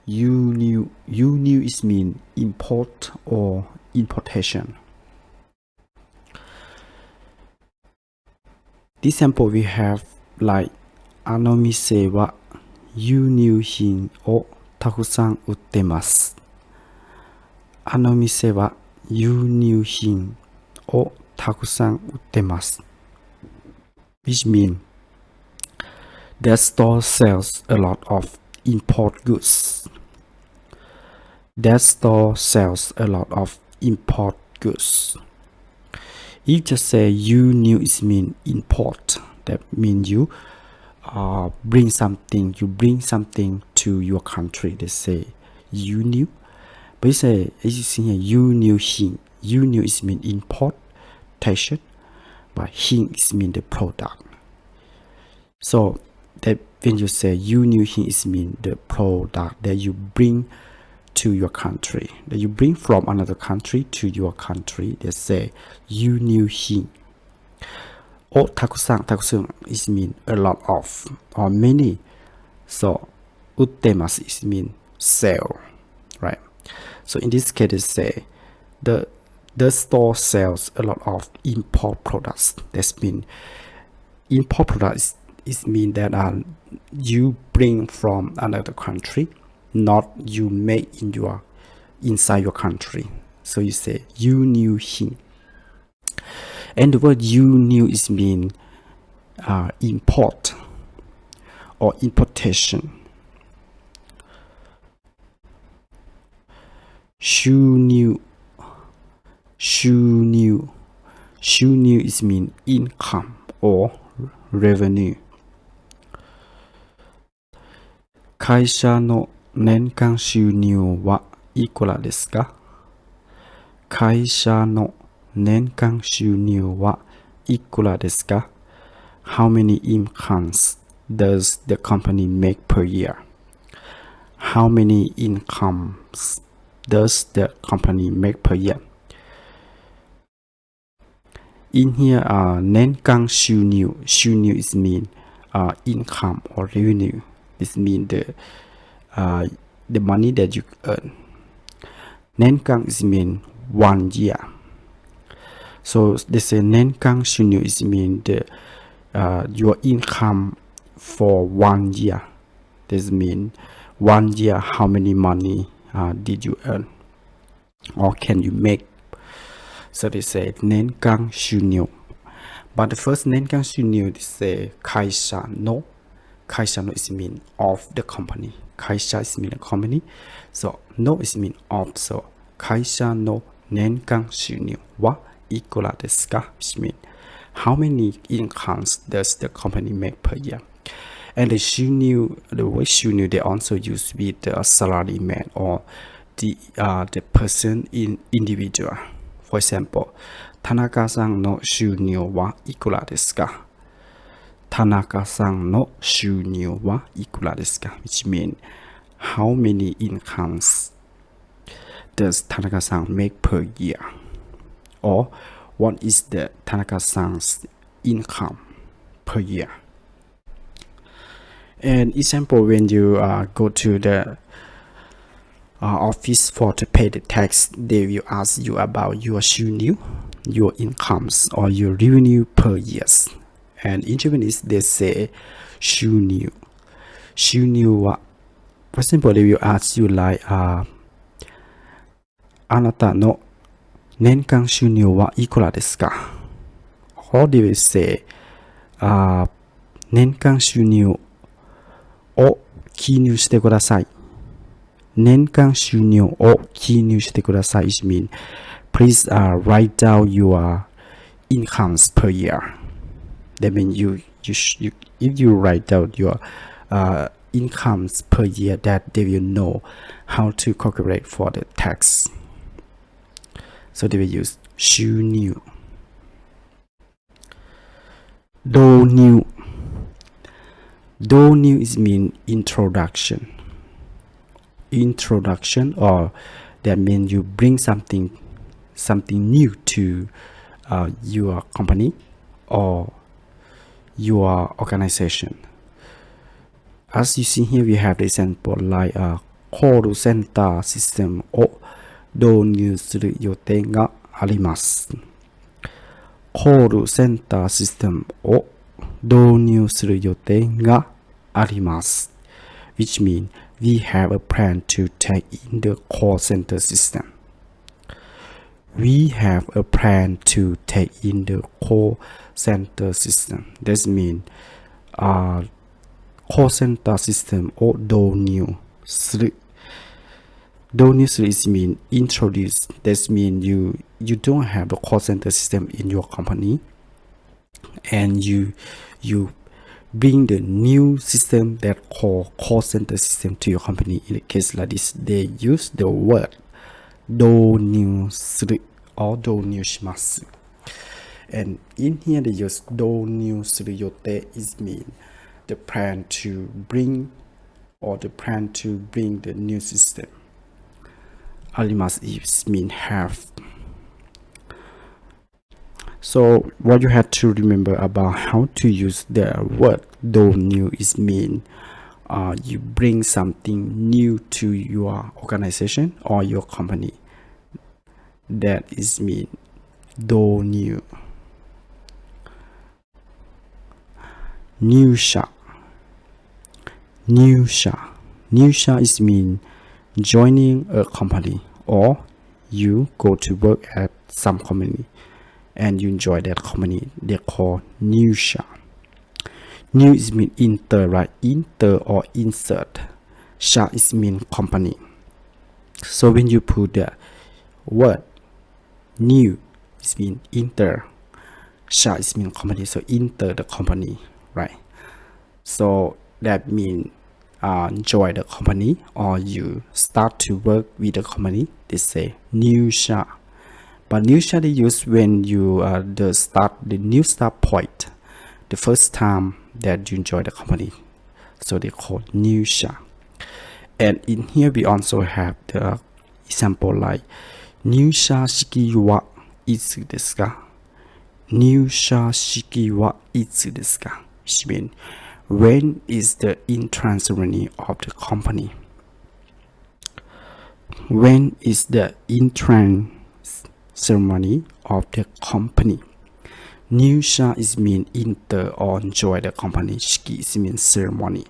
new is mean import or importation. This sample we have like あの店は輸入品をたくさん売ってます。あの店は輸入品をたくさん売ってます。Which mean that store sells a lot of import goods. That store sells a lot of import goods. If just say you new is mean import, that means you bring something to your country. They say you new. But you say, as you see here, you new hin. You new is mean importation, but hin is mean the product. So that when you say you new hin is mean the product that you bring to your country, that you bring from another country to your country. They say you new hin. Or takusan is mean a lot of or many. So uttemasu is mean sell, right? So in this case, they say the store sells a lot of import products. That mean import products is mean that you bring from another country, not you make inside your country. So you say you new hin. And the word you new is mean import or importation. Shu new is mean income or revenue. 会社の年間収入はいくらですか？会社の年間収入はいくらですか？ How many incomes does the company make per year? How many incomes does the company make per year? In here, 年間収入 is mean income or revenue. This means the money that you earn. 年間 is mean 1 year. So they say 年間収入 is mean your income for 1 year. This mean 1 year how many money did you earn or can you make? So they say 年間収入. But the first 年間収入 they say 会社の. 会社の is mean of the company. 会社 is mean a company. So no is mean of. So 会社の年間収入はいくらですか? Which mean how many incomes does the company make per year? And the word 収入 they also use with the salaryman or the person in individual. For example, 田中さんの収入はいくらですか? 田中さんの収入はいくらですか? Which mean how many incomes does 田中さん make per year? Or what is the 田中さん's income per year? And example, when you go to the office to pay the tax, they will ask you about your 収入, your incomes or your revenue per years. And in Japanese, they say 収入. 収入は For example, they will ask you like あなたの年間収入はいくらですか? Or they will say 年間収入を記入してください。年間収入を記入してください。It means please write down your incomes per year. That means if you write down your incomes per year, that they will know how to calculate for the tax. So they will use 収入. 導入. 導入 is mean introduction. Introduction, or that means you bring something new to your company or your organization. As you see here, we have the example like コールセンターシステムを導入する予定があります。コールセンターシステムを導入する予定があります。which means we have a plan to take in the call center system. We have a plan to take in the call center system. That means call center system を導入する。導入する is mean introduce. That means you don't have a call center system in your company, and you bring the new system that call center system to your company. In a case like this, they use the word 導入する or 導入します。And in here they use 導入する予定 is mean the plan to bring the new system. あります is mean have. So what you have to remember about how to use the word 導入 is mean you bring something new to your organization or your company. That is mean 導入。入社is mean joining a company, or you go to work at some company and you enjoy that company. They call 入社。New is mean enter, right? Enter or insert. Sha is mean company. So when you put the word new, is mean enter. Sha is mean company. So enter the company, right? So that means join the company, or you start to work with the company. They say new sha. But new sha they use when you the new start point, the first time that you join the company. So they call new sha. And in here we also have the example like 入社式はいつですか？入社式はいつですか？ Which means when is the entrance ceremony of the company? When is the entrance ceremony of the company? 入社 is mean enter or join the company. 式 is mean ceremony.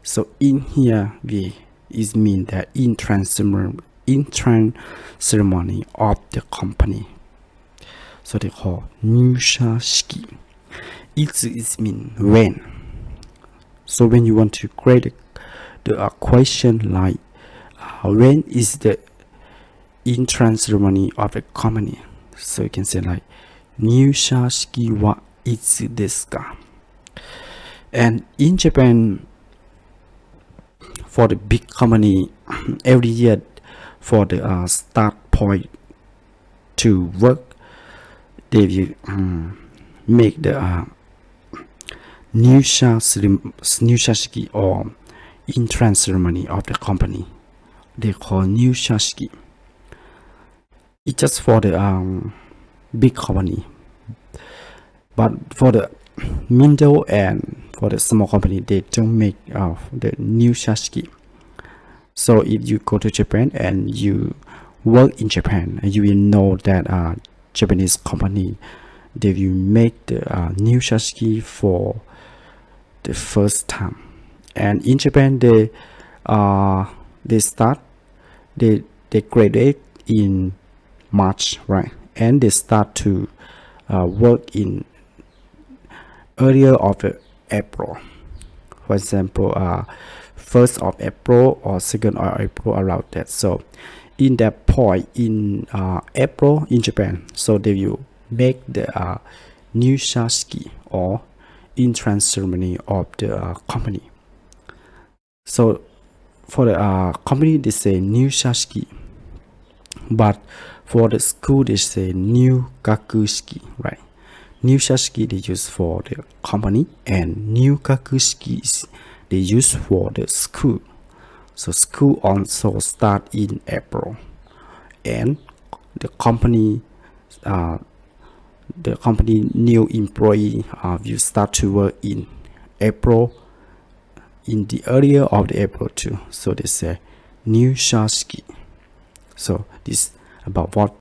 So in here we is mean the entrance ceremony of the company. So they call 入社式. いつ is mean when. So when you want to create a question like when is the entrance ceremony of the company? So you can say like 入社式はいつですか? And in Japan, for the big company, every year for the start point to work, they will make the 入社式 or entrance ceremony of the company. They call 入社式. It's just for the big company, but for the middle and for the small company, they don't make the 入社式. So if you go to Japan and you work in Japan, you will know that Japanese company, they will make the 入社式 for the first time. And in Japan, they graduate in March, right? And they start to work in earlier of April. For example, 1st of April or 2nd of April, around that. So in that point in April in Japan, so they will make the 入社式 or entrance ceremony of the company. So for the company, they say 入社式, but for the school, they say 入学式, right? 入社式 they use for the company, and 入学式 they use for the school. So school also start in April, and the company new employee will start to work in April, in the earlier of the April too. So they say 入社式. So this about what